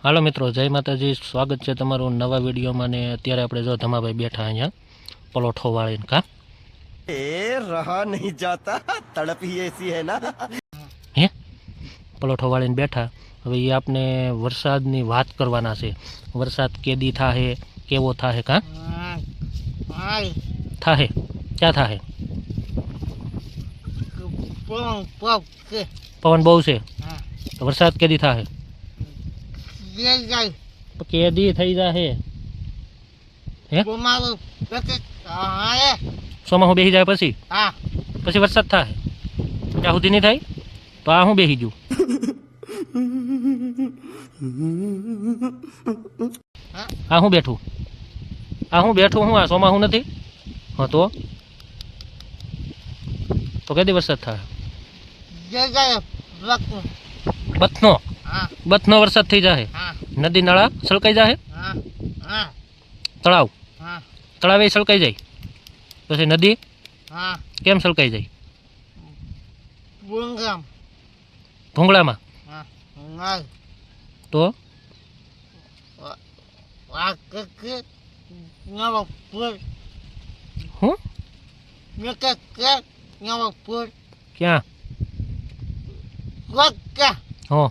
હાલો મિત્રો, જય માતાજી. સ્વાગત છે તમારું નવા વિડીયોમાં. ને અત્યારે આપણે જો ધમાભાઈ બેઠા અહીંયા પલોઠો વાળીને. કા रहा नहीं जाता तड़प ही ऐसी है ना। હે પલોઠો વાળીને બેઠા. હવે એ આપણે વરસાદની વાત કરવાના છે. વરસાદ કેદી થાહે, કેવો થાહે? કા થાહે? ક્યાં થાહે? પવન બહુ છે તો વરસાદ કેદી થાહે? કેદી થઈ જાહે? હે સોમાં બેસી જાય પછી પછી વરસાદ થાય? ત્યાં સુધી નહીં થાય તો આ હું બેસી જઉં. આ હું બેઠું હું આ સોમાં હું નથી. હા તો કેદી વરસાદ થાય? બથનો વરસાદ થઈ જાય. નદી નાળા સળકાઈ જાય. તળાવે સળકાઈ જાય. પછી નદી કેમ સળકાઈ જાય? ભૂંગળામાં તો હું ક્યાં હો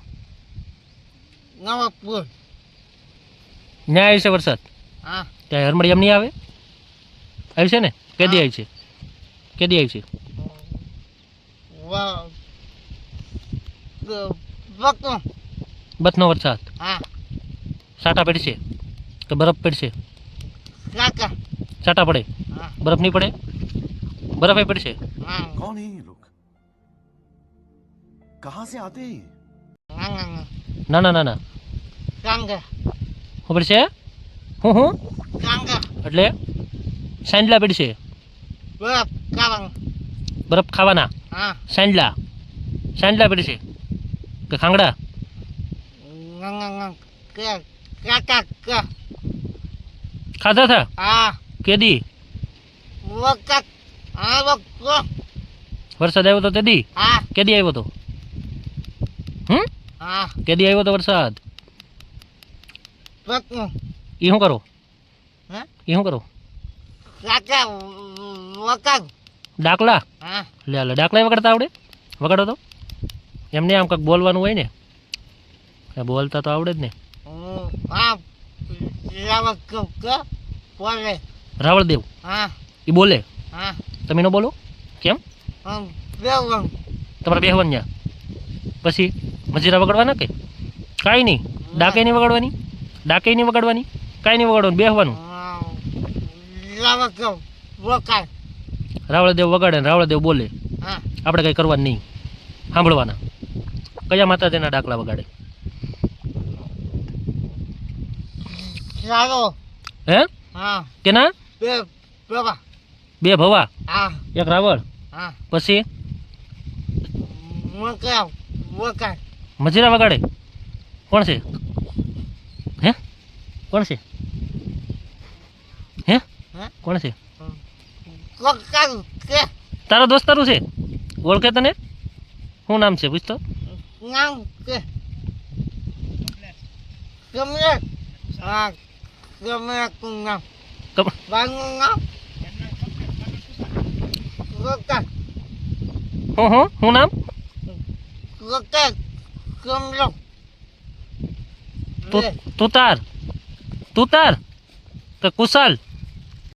ન્યા આવી છે વરસાદ? ત્યાં હરમડી એમ નહીં આવે? આવી છે ને? કેદી આવી છે? કેદી આવી છે? બથનો વરસાદ સાટા પડશે કે બરફ પડશે? સાટા પડે, બરફ નહીં પડે? બરફ પડશે. कौन है ये लोग? कहाँ से आते हैं? ના ના ના ના શું પડશે? હું એટલે સાંજલા પડશે. બરફ ખાવાના? સાંજલા પડશે કે ખાંગડા? ખાધા થા કેદી? વરસાદ આવ્યો તો તેદી? કેદી આવ્યો તો? કેદી આવ્યો તો વરસાદ? ઈ શું કરો? ડાકલા? લે ડાકલા વગાડતા આવડે? વગાડો તો. એમને આમ કંઈક બોલવાનું હોય ને, બોલતા તો આવડે જ ને. રાવળદેવ એ બોલે, તમે ન બોલો કેમ? તમારે બેહવાનું ન્યા પછી મજીરા વગાડવાના કે કાંઈ નહીં? ડાકે નહીં વગાડવાની? કાંઈ નહીં વગાડવાનું, બેહવાનું. રાવળદેવ વગાડે ને રાવળદેવ બોલે, આપણે કંઈ કરવાનું નહીં, સાંભળવાના. કયા માતાજીના ડાકલા વગાડે? હે કેના? બે ભવા, એક રાવળ, પછી મજીરા વગાડે. કોણ છે? હે કોણ છે? હે કોણ છે? તારો દોસ્તારું છે? ઓળખે તને? શું નામ છે પૂછતો? શું નામ? તુતાર કે કુશાલ?